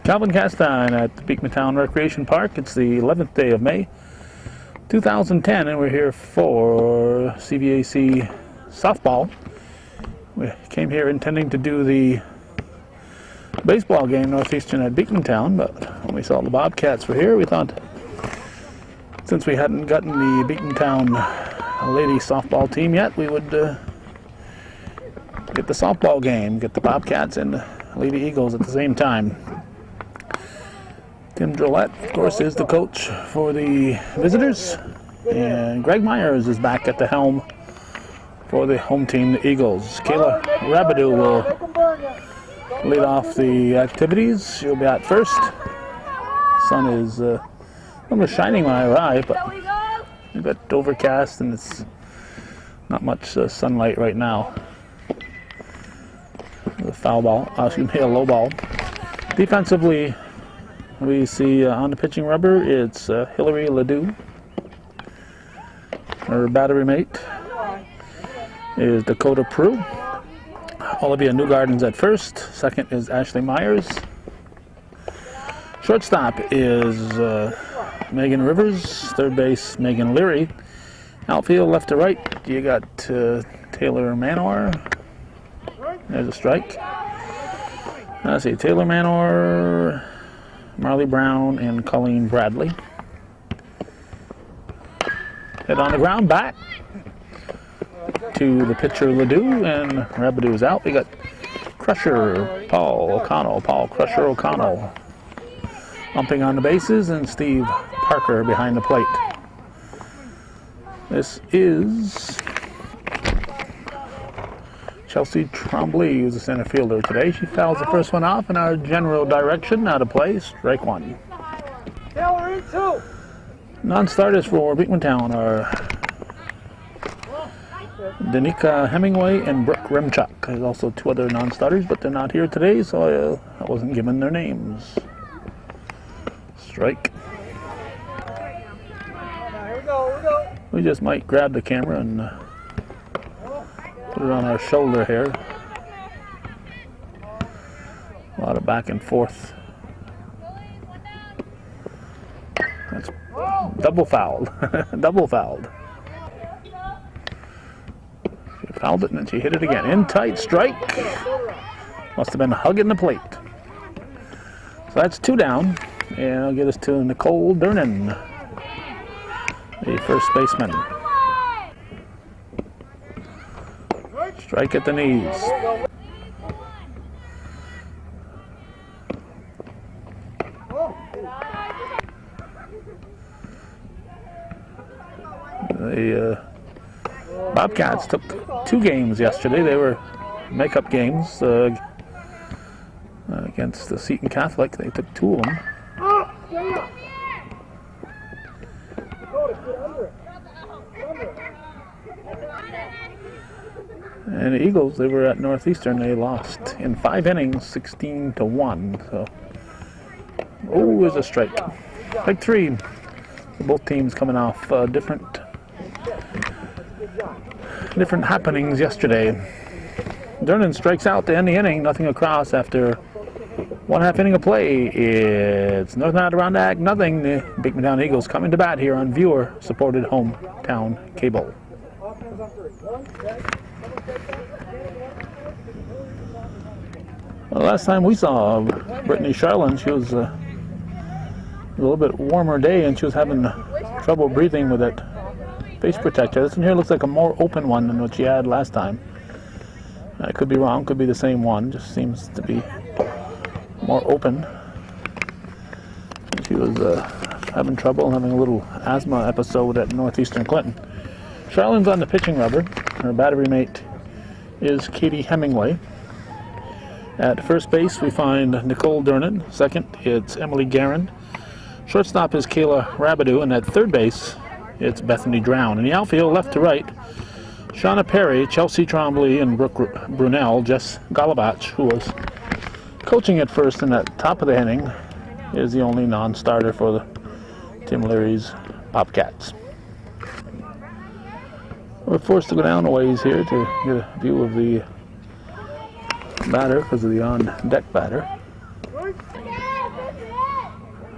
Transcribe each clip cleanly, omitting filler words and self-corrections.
Calvin Castine at the Beekmantown Recreation Park. It's the 11th day of May, 2010, and we're here for CVAC softball. We came here intending to do the baseball game, Northeastern at Beekmantown, but when we saw the Bobcats were here, we thought, since we hadn't gotten the Beekmantown lady softball team yet, we would get the softball game, get the Bobcats and the Lady Eagles at the same time. Tim Drillette, of course, is the coach for the visitors, and Greg Myers is back at the helm for the home team, the Eagles. Kayla Rabideau will lead off the activities. She'll be at first. Sun is almost shining when I arrive, but we've got overcast and it's not much sunlight right now. The foul ball, excuse me, a low ball. Defensively, we see on the pitching rubber, it's Hillary Ledoux. Her battery mate is Dakota Prue. Olivia Newgarden's at first. Second is Ashley Myers. Shortstop is Megan Rivers. Third base, Megan Leary. Outfield, left to right, you got Taylor Manor. There's a strike. Let's see, Taylor Manor, Marley Brown, and Colleen Bradley. Hit on the ground, back to the pitcher Ledoux, and Rabideau is out. We got Crusher Paul Crusher O'Connell umping on the bases, and Steve Parker behind the plate. This is Chelsea Trombley, who's the center fielder today. She fouls the first one off in our general direction. Out of play, strike one. Non-starters for Beekmantown are Danica Hemingway and Brooke Remchuk. There's also two other non-starters, but they're not here today, so I wasn't given their names. Strike. We just might grab the camera and put it on our shoulder here. A lot of back and forth. That's double fouled. Double fouled. She fouled it and then she hit it again. In tight, strike. Must have been hugging the plate. So that's two down. And I'll get us to Nicole Durnan, the first baseman. Strike at the knees. The Bobcats took two games yesterday. They were makeup games against the Seton Catholic. They took two of them. And the Eagles, they were at Northeastern. They lost in 5 innings, 16-1. So, oh, there's a strike. Strike three. Both teams coming off different happenings yesterday. Durnan strikes out to end the inning. Nothing across after 1/2 inning of play. It's Northern Adirondack, nothing. The Beekmantown Eagles coming to bat here on viewer-supported hometown cable. Well, last time we saw Brittany Charlin, she was a little bit warmer day, and she was having trouble breathing with that face protector. This one here looks like a more open one than what she had last time. I could be wrong, could be the same one, just seems to be more open. She was having trouble, having a little asthma episode at Northeastern Clinton. Charlin's on the pitching rubber. Her battery mate is Katie Hemingway. At first base, we find Nicole Durnan. Second, it's Emily Guerin. Shortstop is Kayla Rabideau, and at third base, it's Bethany Drown. In the outfield, left to right, Shauna Perry, Chelsea Trombley, and Brooke Brunel. Jess Golubach, who was coaching at first in that top of the inning, is the only non-starter for the Tim Leary's Bobcats. We're forced to go down a ways here to get a view of the batter because of the on-deck batter.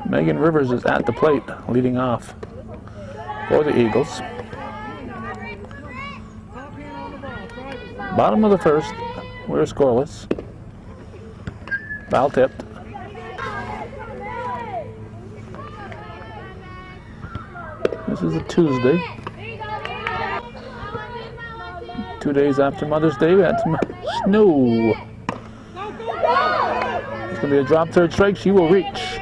Megan Rivers is at the plate, leading off for the Eagles. Bottom of the first, we're scoreless. Foul tipped. This is a Tuesday. 2 days after Mother's Day, we had some snow. It's going to be a drop third strike. She will reach.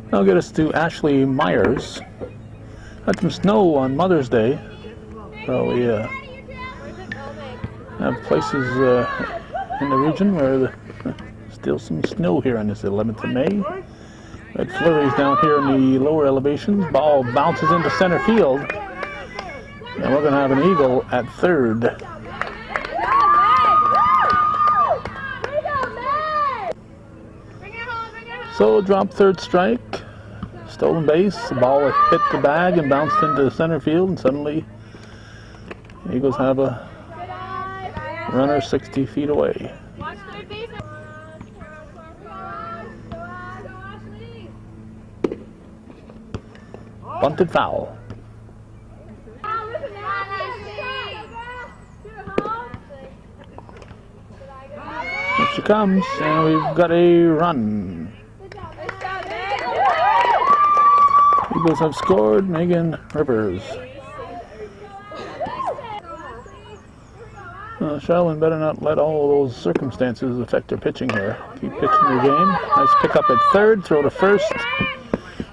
That'll get us to Ashley Myers. Had some snow on Mother's Day. So we have places in the region where still some snow here on this 11th of May. Red flurries down here in the lower elevations. Ball bounces into center field. And we're going to have an Eagle at third. So drop third strike. Stolen base. The ball hit the bag and bounced into the center field. And suddenly, the Eagles have a runner 60 feet away. Bunted foul. Here she comes, and we've got a run. Eagles have scored. Megan Rivers. Charlene better not let all those circumstances affect her pitching here. Keep pitching your game. Nice pick up at third. Throw to first.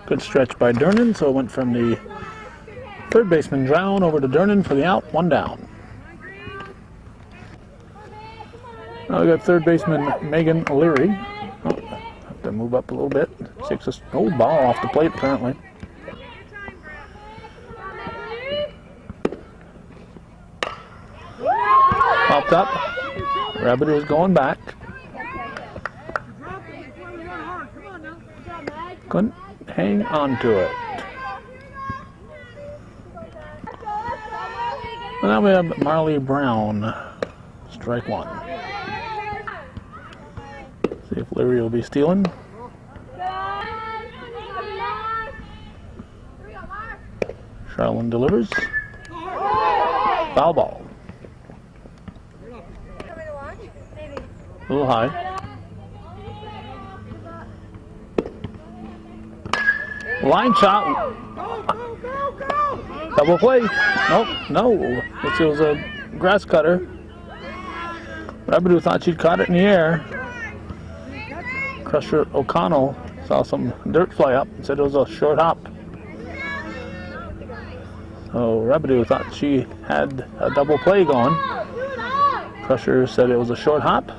Good stretch by Dernan, so it went from the third baseman Drown over to Dernan for the out, one down. Now we got third baseman Megan O'Leary. Have to move up a little bit. Ball off the plate apparently. Popped up. Rabbit is going back. Couldn't hang on to it. And now we have Marley Brown. Strike one. See if Leary will be stealing. Charlene delivers. Foul ball. A little high. Line shot. Double play. Nope, no. This was a grass cutter. Rabideau thought she'd caught it in the air. Crusher O'Connell saw some dirt fly up and said it was a short hop. So Rabideau thought she had a double play going. Crusher said it was a short hop.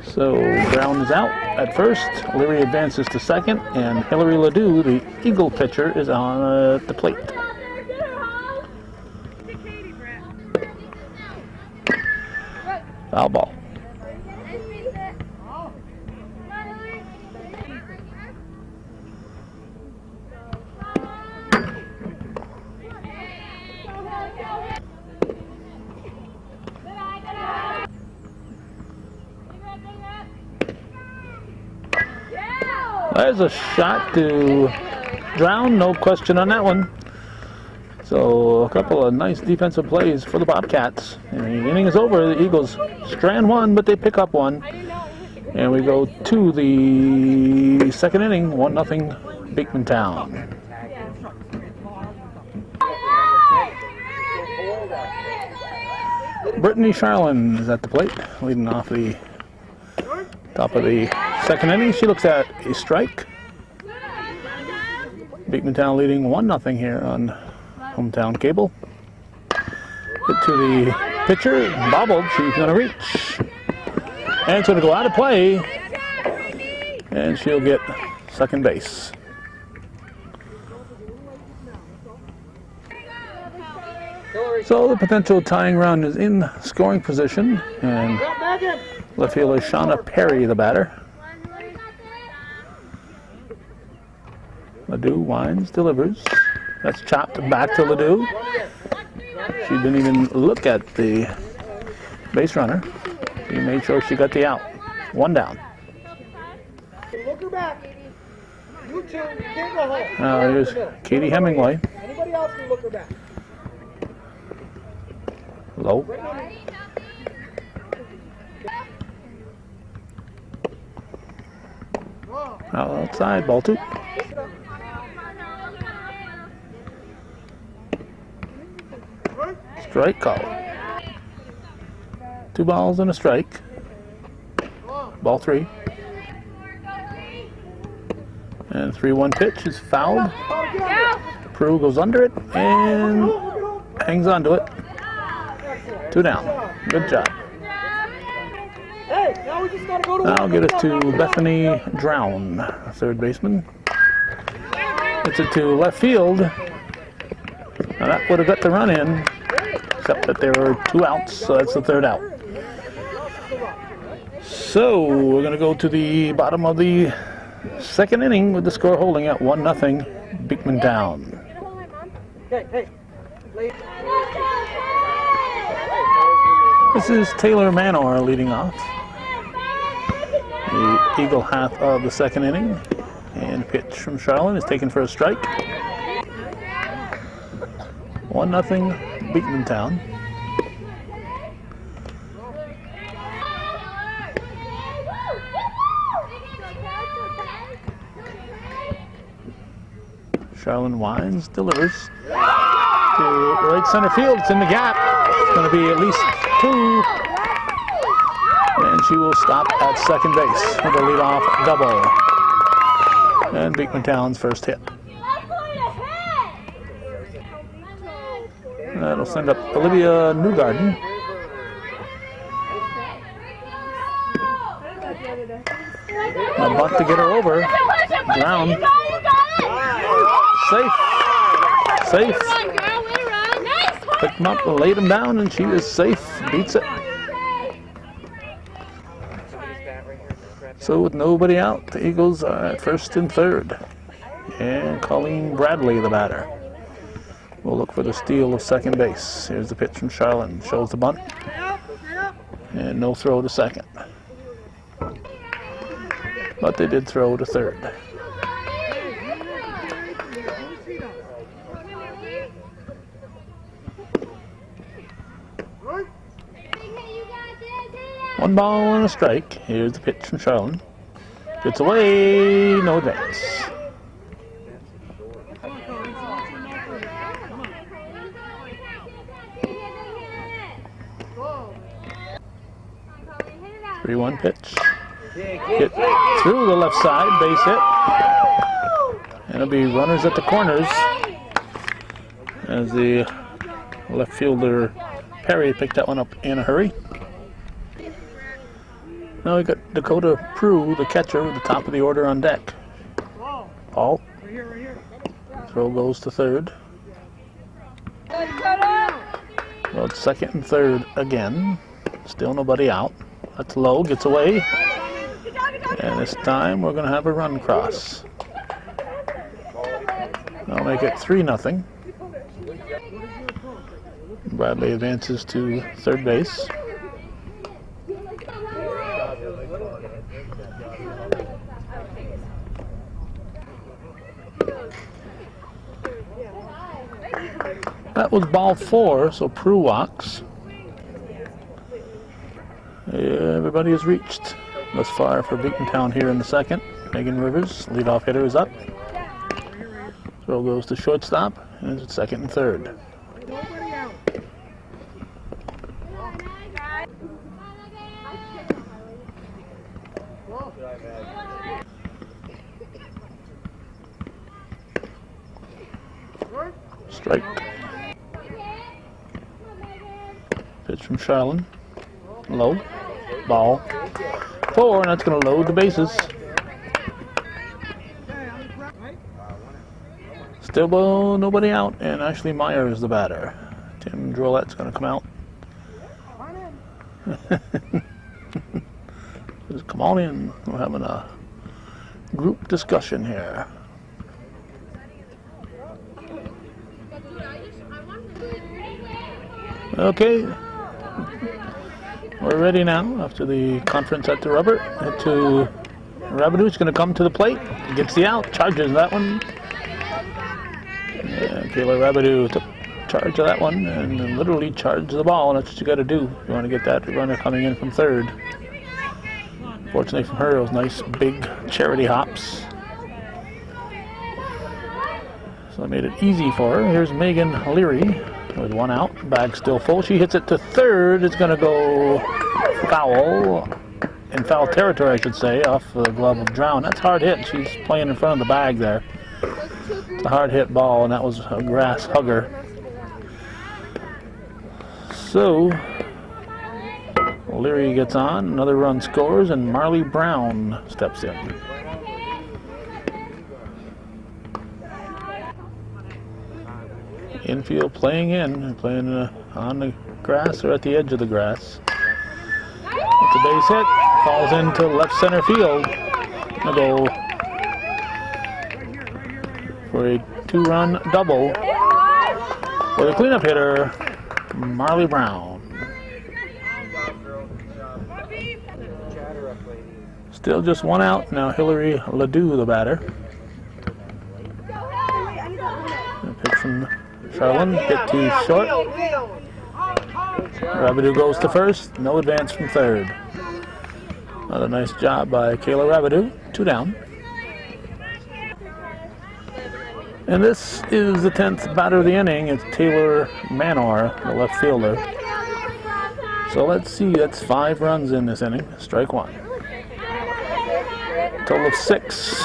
So Brown is out at first. Leary advances to second, and Hillary Ledoux, the Eagle pitcher, is on the plate. Foul ball. There's a shot to Drown, no question on that one. So a couple of nice defensive plays for the Bobcats. And the inning is over. The Eagles strand one, but they pick up one. And we go to the second inning, 1-0 Beekmantown. Brittany Charlin is at the plate, leading off the top of the second inning. She looks at a strike. Beekmantown leading 1-0 here on Hometown Cable. Hit to the pitcher, bobbled. She's going to reach. And it's going to go out of play. And she'll get second base. So the potential tying round is in scoring position. And left fielder Shauna Perry, the batter. Ledoux winds, delivers. That's chopped back to Ledoux. She didn't even look at the base runner. She made sure she got the out. One down. Look her back. You two, you can't go home. Now here's Katie Hemingway. Anybody else can look her back. Low. Outside, ball 2. Strike call. 2 balls and a strike. Ball 3. And 3-1 pitch is fouled. Prue goes under it and hangs on to it. 2 down. Good job. Now get it to Bethany Drown, third baseman. Gets it to left field. Now that would have got the run in, except that there were 2 outs, so that's the 3rd out. So we're going to go to the bottom of the 2nd inning with the score holding at 1-0 Beekmantown. This is Taylor Manor leading off. The Eagle half of the 2nd inning. And pitch from Charlotte is taken for a strike. 1-0 Beekmantown. Charlene Wines delivers to right center field. It's in the gap. It's going to be at least 2. And she will stop at second base with a leadoff double. And Beekmantown's first hit. That'll send up Olivia Newgarden. A bunt to get her over. Brown. Safe. Picked him up and laid him down, and she is safe. Beats it. So with nobody out, the Eagles are at first and third. And Colleen Bradley, the batter, will look for the steal of second base. Here's the pitch from Charlene. Shows the bunt. And no throw to second. But they did throw to third. One ball and a strike. Here's the pitch from Charlene. Gets away, no advance. Three-one pitch. Hit through the left side, base hit. And it'll be runners at the corners as the left fielder Perry picked that one up in a hurry. Now we got Dakota Prue, the catcher, with the top of the order on deck. Ball. Throw goes to third. Well, it's second and third again. Still nobody out. That's low, gets away. And this time we're going to have a run cross. That'll make it 3-0. Bradley advances to third base. That was ball 4, so Prue walks. Everybody has reached thus far for Beekmantown here in the second. Megan Rivers, leadoff hitter, is up. Throw goes to shortstop, and it's second and third. Strike. Pitch from Charlene. Low. Ball. 4, and that's going to load the bases. Still nobody out, and Ashley Meyer is the batter. Tim Drollett's going to come out. Just come on in. We're having a group discussion here. Okay. We're ready now after the conference at the rubber. To Rabideau's going to come to the plate. Gets the out. Charges that one. Yeah, Kayla Rabideau took charge of that one and literally charged the ball. That's what you got to do. You want to get that runner coming in from third. Fortunately for her, those nice big charity hops. So it made it easy for her. Here's Megan Leary with one out. Bag still full. She hits it to third. It's going to go foul. In foul territory, I should say, off the glove of Drown. That's hard hit. She's playing in front of the bag there. It's a hard hit ball, and that was a grass hugger. So, Leary gets on. Another run scores, and Marley Brown steps in. Infield playing on the grass or at the edge of the grass. It's a base hit, falls into left center field. A goal for a two-run double for the cleanup hitter, Marley Brown. Still just one out. Now Hillary Ledoux, the batter. A pitch from Charlin, hit too short. Rabideau goes to first, no advance from third. Another nice job by Kayla Rabideau, 2 down. And this is the 10th batter of the inning. It's Taylor Manor, the left fielder. So let's see, that's 5 runs in this inning, strike 1. Total of 6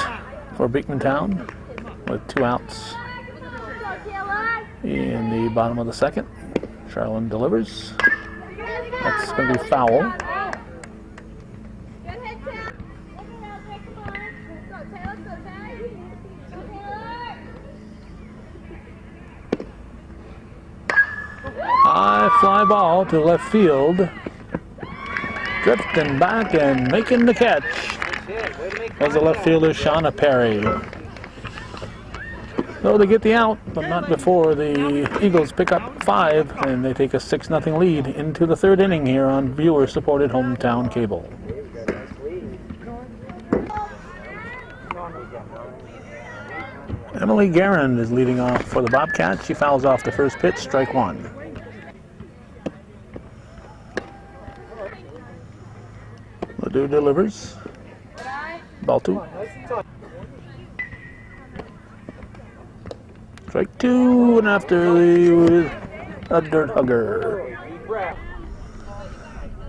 for Beekmantown with 2 outs. In the bottom of the second, Charlin delivers. That's going to be foul. High fly ball to left field. Drifting back and making the catch was the left fielder, Shauna Perry. So they get the out, but not before the Eagles pick up 5, and they take a 6-0 lead into the 3rd inning here on viewer-supported hometown cable. Emily Guerin is leading off for the Bobcats. She fouls off the first pitch, strike 1. Ledoux delivers. Ball 2. Strike 2, and after a dirt hugger.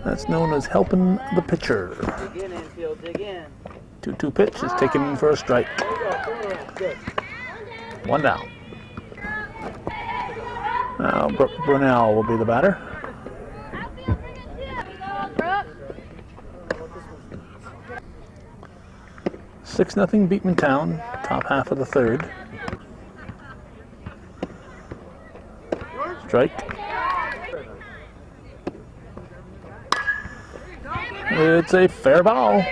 That's known as helping the pitcher. 2-2 pitch is taken in for a strike. 1 down. Now Brooke Brunel will be the batter. Six nothing Beekmantown, top half of the 3rd. Strike. It's a fair ball.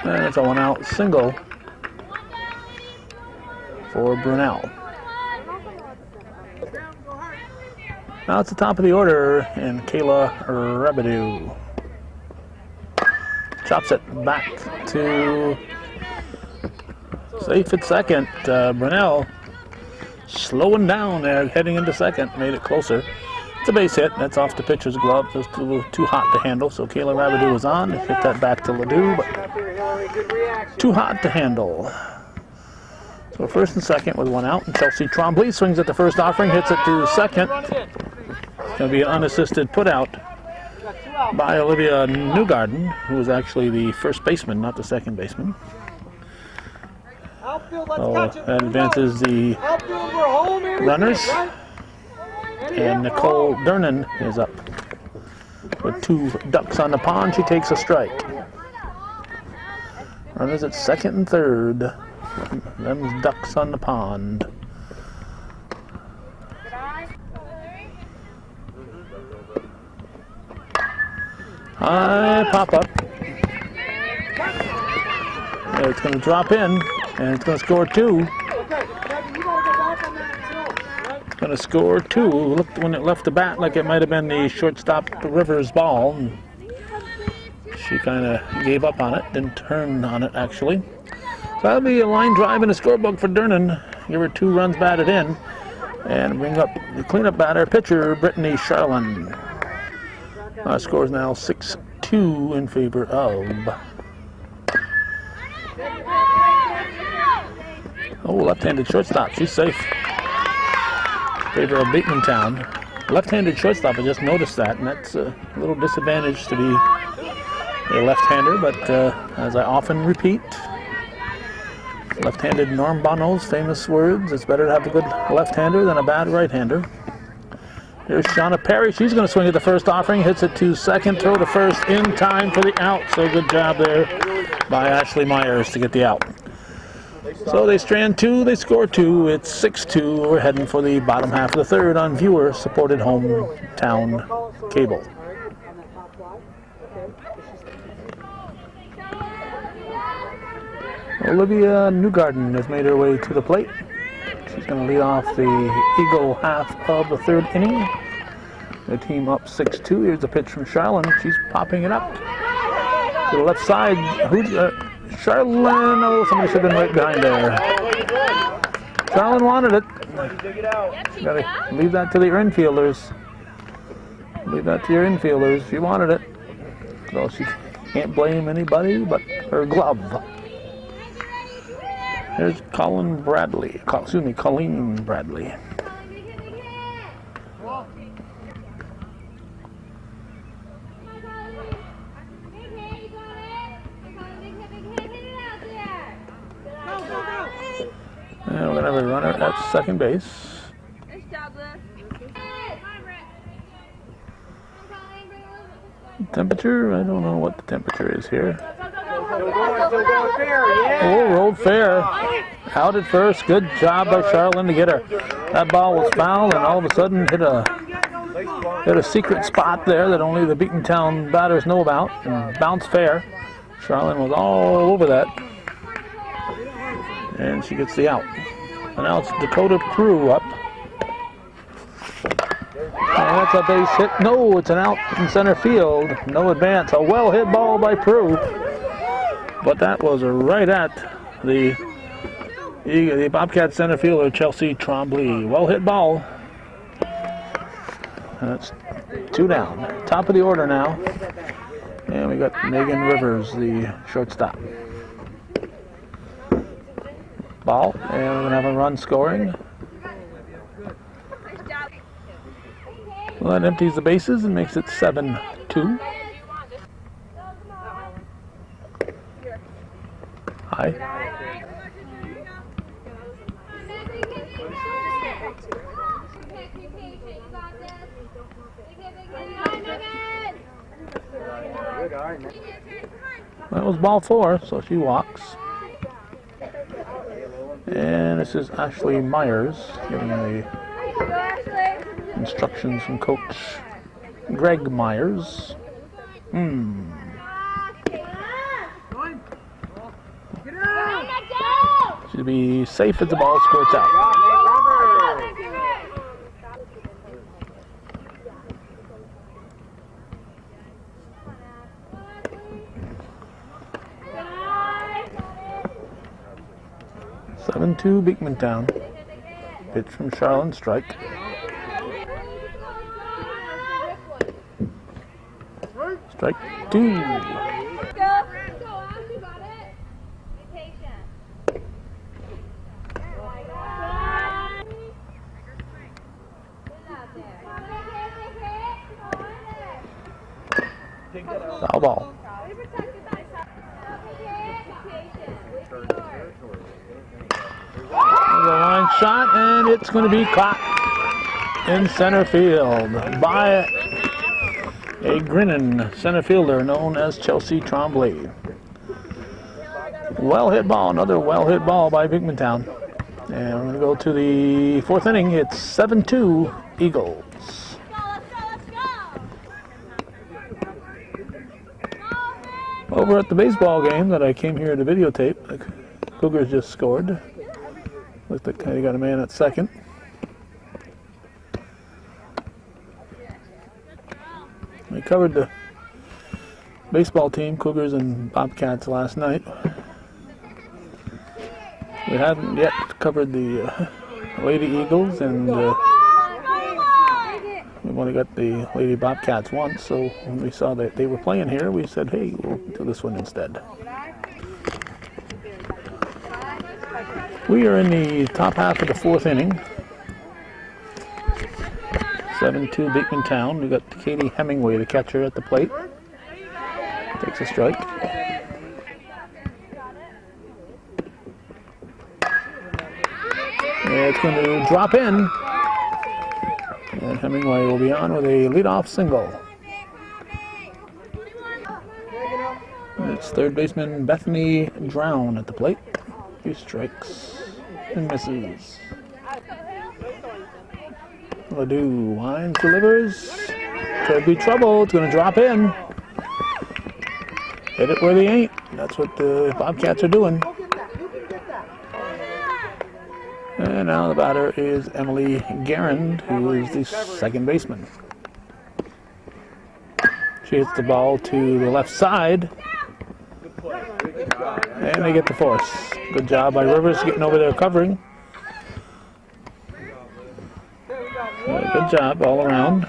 And it's a 1-out single for Brunel. Now it's the top of the order, and Kayla Rabideau chops it back to safe at second. Brunel slowing down there, heading into second, made it closer. It's a base hit. That's off the pitcher's glove. Just a little too hot to handle. So Kayla Rabideau was on. Hit that back to Ledoux, but too hot to handle. So first and second with 1 out. And Chelsea Trombley swings at the first offering, hits it to second. It's going to be an unassisted putout by Olivia Newgarden, who was actually the first baseman, not the second baseman. So that advances the runners. And Nicole Durnan is up with 2 ducks on the pond. She takes a strike. Runners at second and third. Them's ducks on the pond. High pop up. It's going to drop in, and it's going to score 2. going to score 2. Looked when it left the bat like it might have been the shortstop Rivers ball. And she kind of gave up on it, didn't turn on it actually. So that'll be a line drive in the scorebook for Durnan. Give her 2 runs batted in. And bring up the cleanup batter, pitcher Brittany Charlin. Our score is now 6-2 in favor of. Oh, left-handed shortstop. She's safe. Favor of Beekmantown. Left-handed shortstop, I just noticed that, and that's a little disadvantage to be a left-hander, but as I often repeat, left-handed Norm Bono's famous words, it's better to have a good left-hander than a bad right-hander. Here's Shauna Perry. She's going to swing at the first offering, hits it to second, throw to first in time for the out. So good job there by Ashley Myers to get the out. So they strand 2, they score 2. It's 6-2. We're heading for the bottom half of the third on viewer-supported hometown cable. Olivia Newgarden has made her way to the plate. She's going to lead off the Eagle half of the third inning. The team up 6-2. Here's a pitch from Charlin. She's popping it up to the left side. Charlin. Oh, somebody should have been right behind there. Charlin wanted it. Got to leave that to the infielders. Leave that to your infielders. She wanted it. So she can't blame anybody but her glove. There's Colleen Bradley. And we're going to have a runner at second base. Temperature? I don't know what the temperature is here. Oh, rolled fair. Out at first. Good job by Charlin to get her. That ball was foul and all of a sudden hit a secret spot there that only the Beekmantown batters know about and bounced fair. Charlin was all over that. And she gets the out. And now it's Dakota Prue up. And that's a base hit. No, it's an out in center field. No advance. A well-hit ball by Prue. But that was right at the Bobcats center fielder, Chelsea Trombley. Well-hit ball. And that's 2 down. Top of the order now. And we got Megan Rivers, the shortstop. Ball, and we're going to have a run scoring. Well, that empties the bases and makes it 7-2. High. That was ball 4, so she walks. And this is Ashley Myers giving the instructions from Coach Greg Myers. Should be safe as the ball squirts out. Seven-2 Beekmantown. Pitch from Charlin, strike. Strike 2. Foul ball. The line shot, and it's going to be caught in center field by a grinning center fielder known as Chelsea Trombley. Well hit ball, another well hit ball by Beekmantown. And we're going to go to the 4th inning. It's 7-2 Eagles. Over at the baseball game that I came here to videotape, the Cougars just scored. Looks like they got a man at second. covered the baseball team, Cougars and Bobcats, last night. We hadn't yet covered the Lady Eagles, and we've only got the Lady Bobcats once, so when we saw that they were playing here, we said, hey, we'll do this one instead. We are in the top half of the fourth inning. 7-2 Beekmantown. We've got Katie Hemingway, the catcher, at the plate. Takes a strike. It's going to drop in. And Hemingway will be on with a leadoff single. It's third baseman Bethany Drown at the plate. 2 strikes and misses. Ledoux winds, delivers. Could be trouble. It's going to drop in. Hit it where they ain't. That's what the Bobcats are doing. And now the batter is Emily Garand, who is the second baseman. She hits the ball to the left side. And they get the force. Good job by Rivers getting over there covering. Good job all around.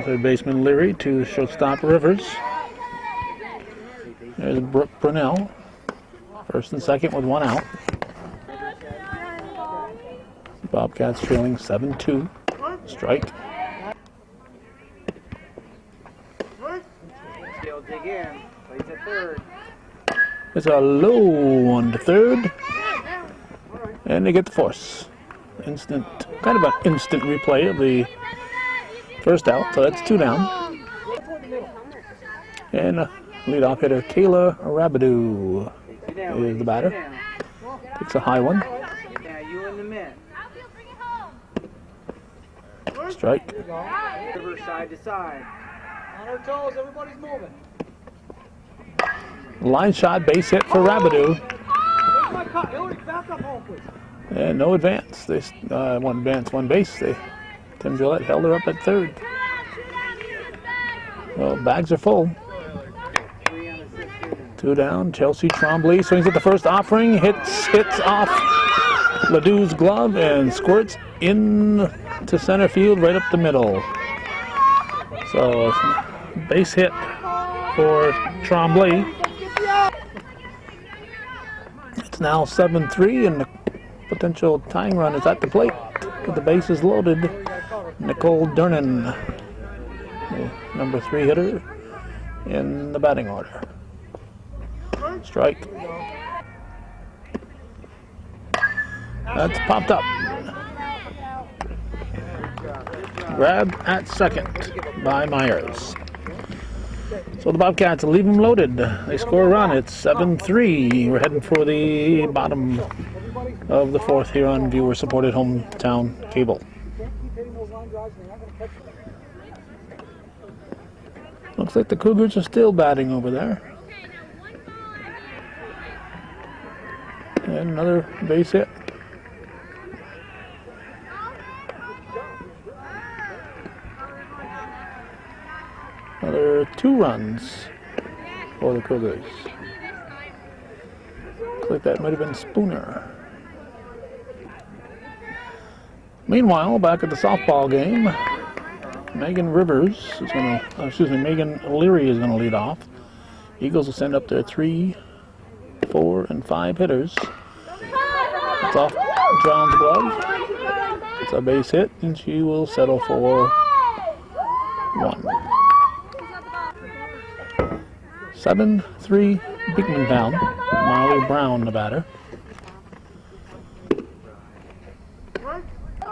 Third baseman Leary to shortstop Rivers. There's Brooke Brunell. First and second with 1 out. Bobcats trailing 7-2. Strike. He'll dig in. Plays at third. It's a low one to third. And they get the force. Kind of an instant replay of the first out. So that's 2 down. And leadoff hitter Kayla Rabideau is the batter. It's a high one. Yeah, you in the mid. Strike. River side to side. On our toes, everybody's moving. Line shot, base hit for Rabideau. Back up home, please. And no advance. They one advance, one base. Tim Gillette held her up at third. Well, bags are full. 2 down. Chelsea Trombley swings at the first offering, hits off Ledoux's glove and squirts in to center field right up the middle. So base hit for Trombley. It's now 7-3, and the potential tying run is at the plate with the bases loaded. Nicole Durnan, the number 3 hitter in the batting order. Strike. That's popped up. Grab at second by Myers. So the Bobcats leave them loaded. They score a run. It's 7-3. We're heading for the bottom of the fourth here on viewer-supported hometown cable. Looks like the Cougars are still batting over there. And another base hit. Another 2 runs for the Cougars. Looks like that might have been Spooner. Meanwhile, back at the softball game, Megan Leary is going to lead off. Eagles will send up their 3, 4, and 5 hitters. It's off Drown's glove. It's a base hit, and she will settle for 1. 7-3 Beekmantown. Marley Brown, the batter.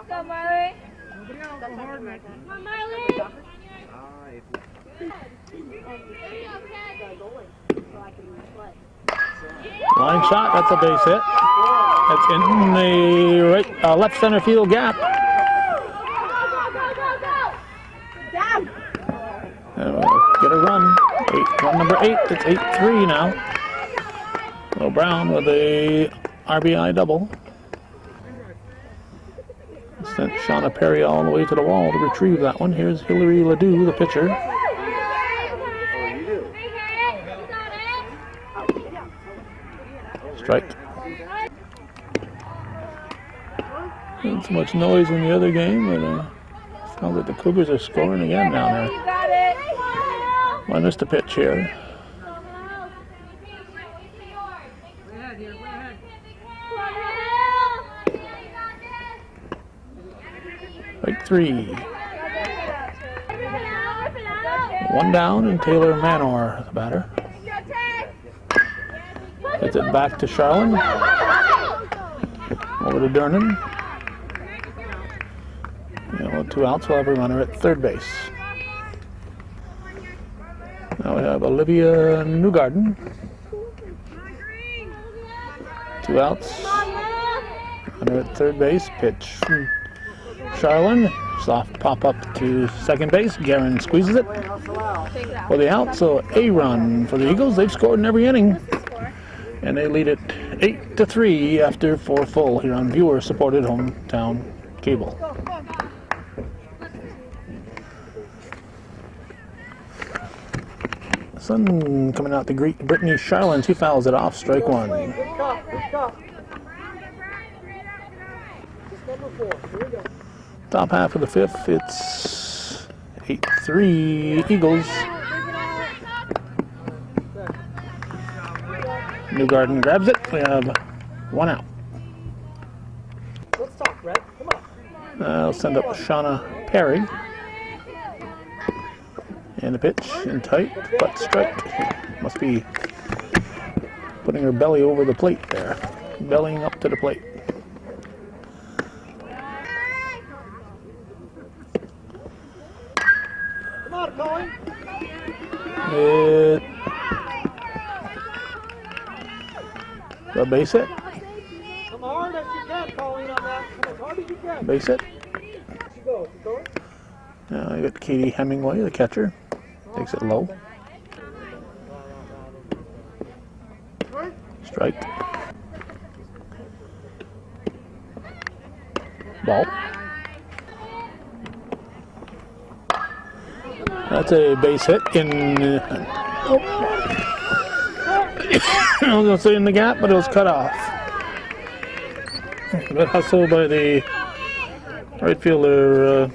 Go, Marley. Come on, Marley. Line shot, that's a base hit. That's in the left center field gap. Get a run. Run number 8. It's 8-3 now. Will Brown with a RBI double. Sent Shauna Perry all the way to the wall to retrieve that one. Here's Hillary Ledoux, the pitcher. Strike. Not so much noise in the other game, but sounds like the Cougars are scoring again down there. I missed a pitch here. Strike 3. One down, and Taylor Manor, the batter. Gets it back to Charlin. Over to Durnan. With 2 outs, we'll have a runner at third base. Now we have Olivia Newgarden. 2 outs. Runner at third base. Pitch from Charlin. Soft pop up to second base. Guerin squeezes it for the out. So a run for the Eagles. They've scored in every inning. And they lead it 8-3 after 4 full here on viewer-supported hometown cable. Sun coming out to greet Brittany Charlin. She fouls it off. Strike 1. Top half of the 5th. It's 8-3 Eagles. Newgarden grabs it. We have 1 out. Let's talk, Brett. Come on. I'll send up Shauna Perry. And the pitch in tight, but strike. Must be putting her belly over the plate there. Bellying up to the plate. Come on, Colin. The base hit. Come hard as you can, Colleen, on that. Come as hard as you can. Base hit. You go. You go. Now you got Katie Hemingway, the catcher. Takes it low. Strike. Ball. That's a base hit in. I was going to say in the gap, but it was cut off. Good hustle by the right fielder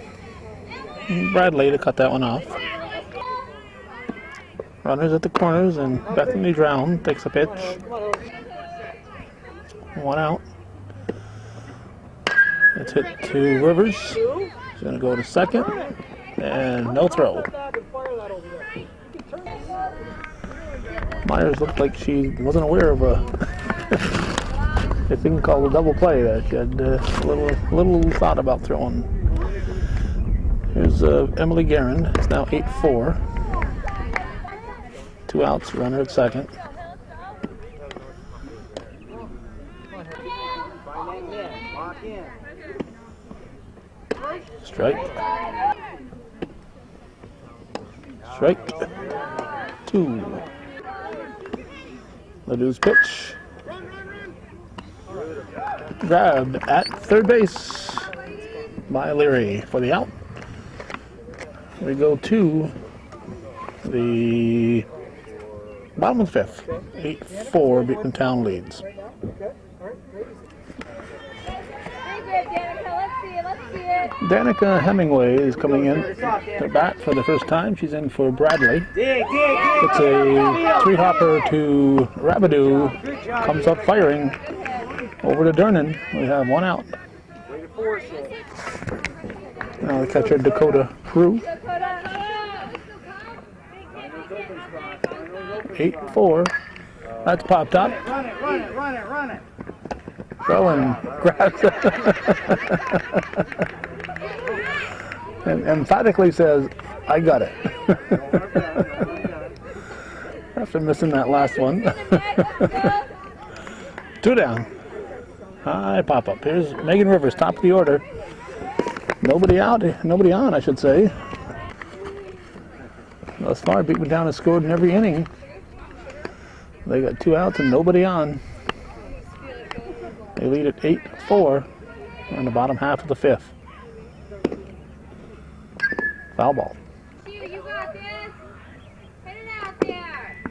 Bradley to cut that one off. Runners at the corners, and Bethany Drown takes a pitch. 1 out. It's hit to Rivers. She's going to go to second, and no throw. Myers looked like she wasn't aware of a thing called a double play there. She had a little thought about throwing. Here's Emily Guerin. It's now 8-4. 2 outs, runner at second. Strike. Strike 2. Ledoux's pitch. Grab at third base by Leary for the out. We go to the bottom of the 5th. 8-4, Beekmantown leads. Danica Hemingway is coming in to bat for the first time. She's in for Bradley. It's a 3-hopper to Rabideau. Comes up firing over to Durnan. We have 1 out. Now the catcher Dakota Prue. 8-4. That's popped up. Run it. Charlin grabs it. And emphatically says, I got it. After missing that last one. 2 down. High pop up. Here's Megan Rivers, top of the order. Nobody on, I should say. Thus far, Beekmantown has scored in every inning. They got 2 outs and nobody on. They lead at 8-4. We're in the bottom half of the fifth. Foul ball. You got this. Hit it out there.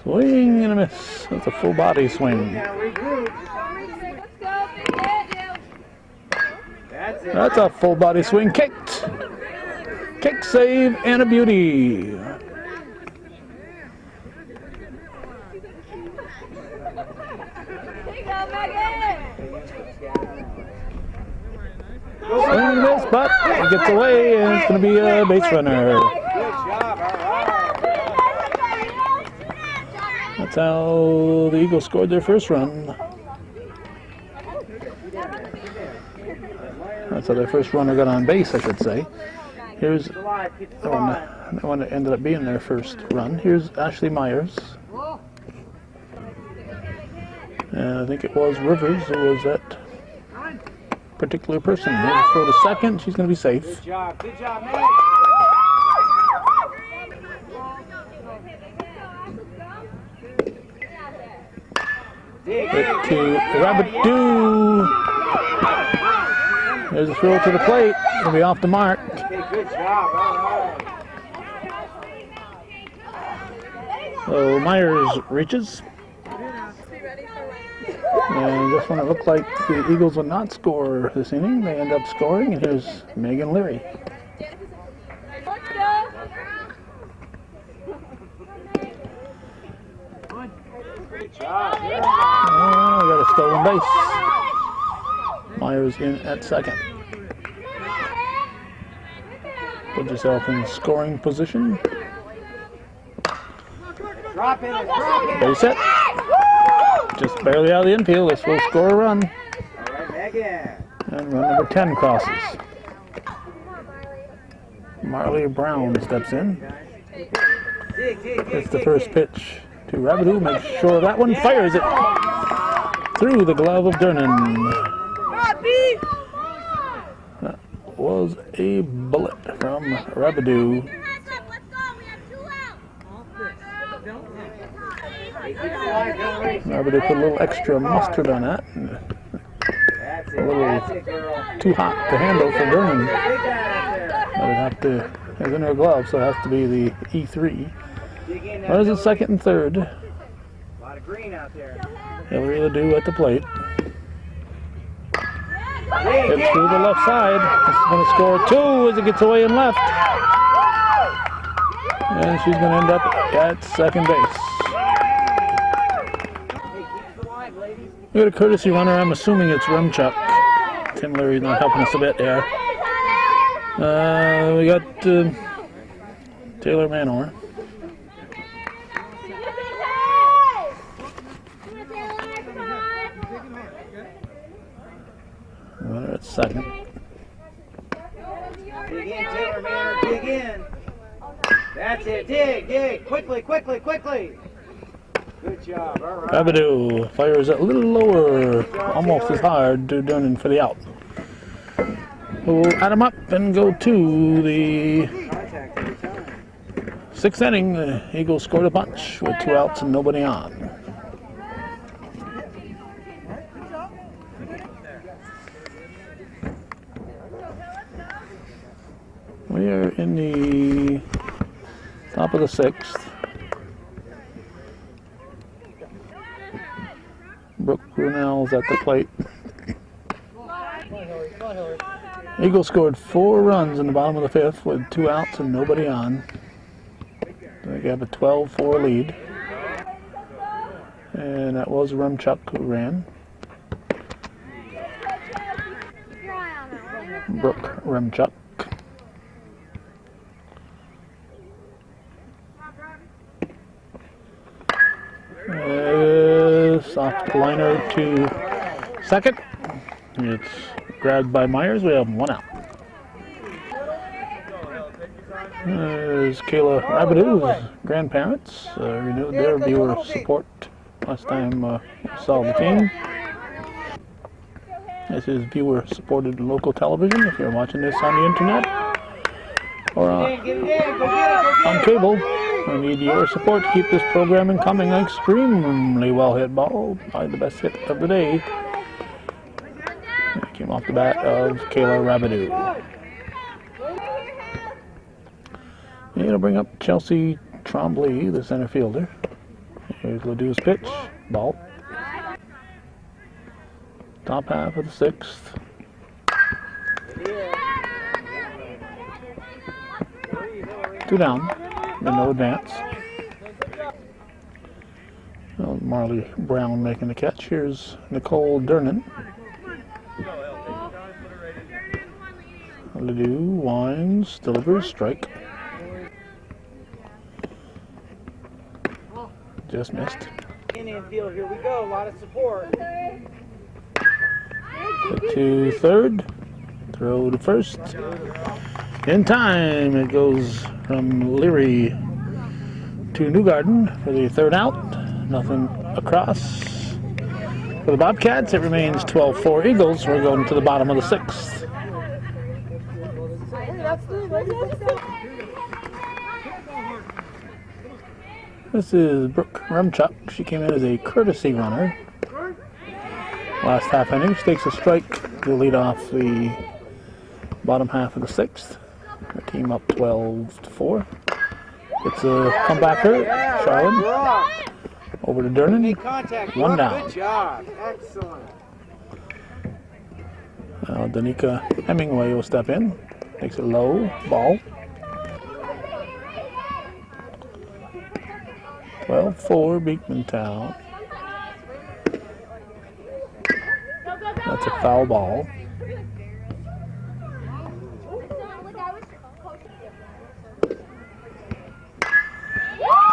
Swing and a miss. That's a full body swing. Now regroup. Let's go, big hit. That's it. That's a full body swing. Kicked. Kick, save, and a beauty. There you go, Megan. Swing and a miss, but it gets away, and it's going to be a base runner. Good job. All right. That's how the Eagles scored their first run. That's how their first runner got on base, I should say. Here's the one that ended up being their first run. Here's Ashley Myers. And I think it was Rivers who was that particular person. Here's throw to second. She's going to be safe. Good job. Good job, man. Hit to Rabidou. There's a throw to the plate. It'll be off the mark. Okay, good job. All right. So Myers reaches. And this one, it looked like the Eagles would not score this inning. They end up scoring, and here's Megan Leary. Good job. Oh, we got a stolen base. Myers in at second. Put yourself in scoring position. Drop it. Drop it. Base hit. Just barely out of the infield. This will score a run. All right, Megan. And run number 10 crosses. Marley Brown steps in. It's the first pitch to Rabidou. Makes sure that one fires it through the glove of Dernan. That was a bullet from Rabidou. Rabidou put a little extra mustard on that. That's A little too hot to handle for Dernan. But it have to, it's in her glove, so it has to be the E3. There's the second and third. A lot of green out there. Hillary Ledoux at the plate. Hits through the left side. This is going to score two as it gets away and left. And she's going to end up at second base. We got a courtesy runner. I'm assuming it's Rumchuck. Tim Leary's not helping us a bit there. We got Taylor Manor. Runner at second. Dig in, Taylor Manor. Dig in. That's it. Dig. Quickly. Good job. All right. Rabidou fires a little lower, almost as hard to Dernan for the out. We'll add them up and go to the sixth inning. The Eagles scored a bunch with 2 outs and nobody on. We are in the top of the sixth. Brooke Brunel's at the plate. Eagles scored 4 runs in the bottom of the fifth with 2 outs and nobody on. They have a 12-4 lead. And that was Rumchuck who ran. Brooke Rumchuck. Soft liner to second. It's grabbed by Myers. We have 1 out. There's Kayla Rabidou's grandparents. Renewed their viewer support last time we saw the team. This is viewer supported local television. If you're watching this on the internet or on cable, we need your support to keep this programming coming. An extremely well hit ball by the best hit of the day. Came off the bat of Kayla Rabidou. And it'll bring up Chelsea Trombley, the center fielder. Here's Ladou's pitch. Ball. Top half of the sixth. Two down. And no advance. Well, Marley Brown making the catch. Here's Nicole Dernan. Ladou winds, delivers, strike. Just missed. Indian field, here we go. A lot of support. To third. Throw to first. In time, it goes from Leary to Newgarden for the third out. Nothing across. For the Bobcats, it remains 12-4 Eagles. We're going to the bottom of the sixth. This is Brooke Rumchuk. She came in as a courtesy runner. Last half inning, she takes a strike to lead off the bottom half of the sixth. Her team up 12-4. It's a comebacker. Charlotte over to Dernan. One down. Good job. Excellent. Now Danica Hemingway will step in. Takes it low. Ball. 12-4 Beekmantown. That's a foul ball.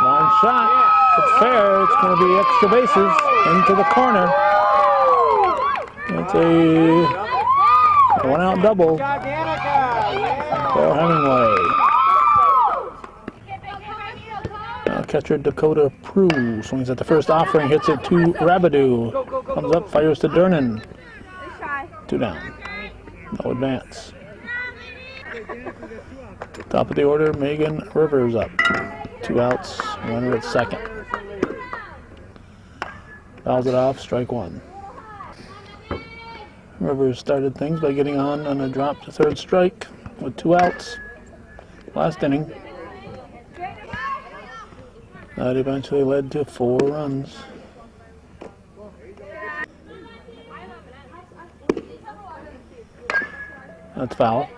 Line shot. It's fair. It's going to be extra bases into the corner. It's a one-out double for Hemingway. Now catcher Dakota Prue swings at the first offering, hits it to Rabidou. Comes up, fires to Dernan. Two down. No advance. Top of the order, Megan Rivers up. Two outs, runner at second. Fouls it off, strike one. Rivers started things by getting on a drop to third strike with two outs. Last inning. That eventually led to 4 runs. That's foul.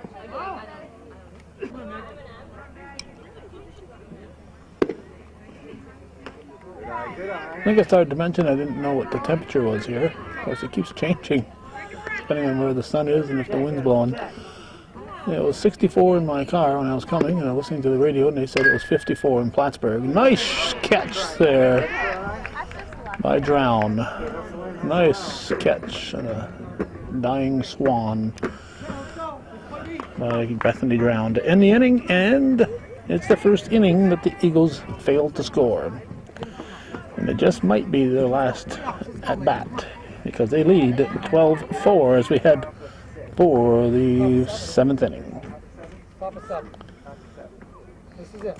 I think I started to mention I didn't know what the temperature was here. Of course, it keeps changing depending on where the sun is and if the wind's blowing. Yeah, it was 64 in my car when I was coming, and I was listening to the radio, and they said it was 54 in Plattsburgh. Nice catch there by Drown. Nice catch and a dying swan by Bethany Drown to end the inning, and it's the first inning that the Eagles failed to score. And it just might be their last at bat because they lead 12-4 as we head for the 7th inning. Pop us up. This is it.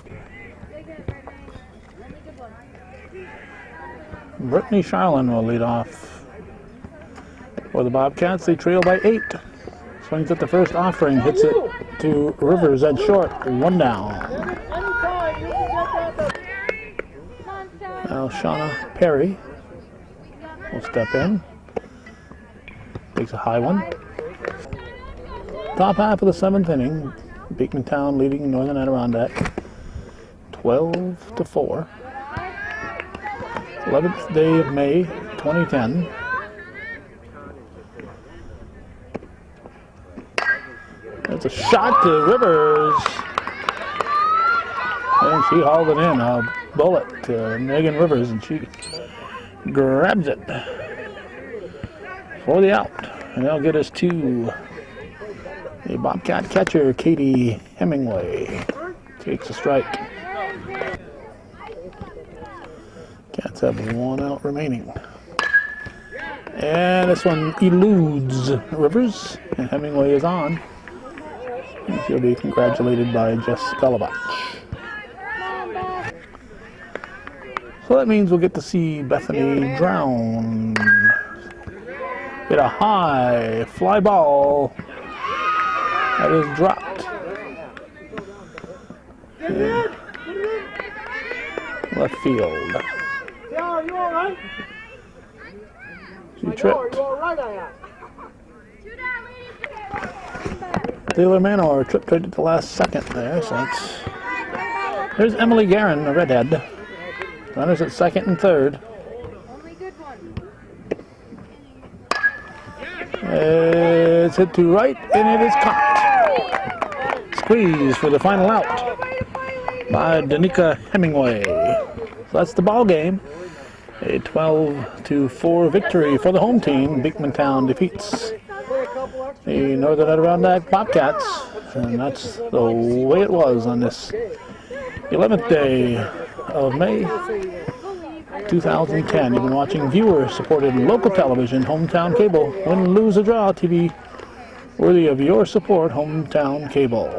Brittany Charlin will lead off for the Bobcats. They trail by 8. Swings at the first offering, hits it to Rivers at short. One down. Now Shauna Perry will step in. Takes a high one. Top half of the 7th inning. Beekmantown leading Northern Adirondack 12-4. 11th day of May 2010. That's a shot to Rivers. And she hauled it in. A bullet to Megan Rivers, and she grabs it for the out. And that'll get us to the Bobcat catcher, Katie Hemingway. Takes a strike. Cats have 1 out remaining. And this one eludes Rivers, and Hemingway is on. And she'll be congratulated by Jess Galavach. So that means we'll get to see Bethany Drown Hit a high fly ball that is dropped. Left field. Yeah, you all right? She tripped. You all right, I asked. Taylor Manor tripped right at the last second there. So it's, there's Emily Guerin, the redhead. Runners at second and third. It's hit to right, and it is caught. Squeeze for the final out by Danica Hemingway. So that's the ball game. A 12-4 victory for the home team. Beekmantown defeats the Northern Adirondack Bobcats, and that's the way it was on this 11th day of May 2010. You've been watching viewer-supported local television, Hometown Cable. Win, lose, or draw TV worthy of your support, Hometown Cable.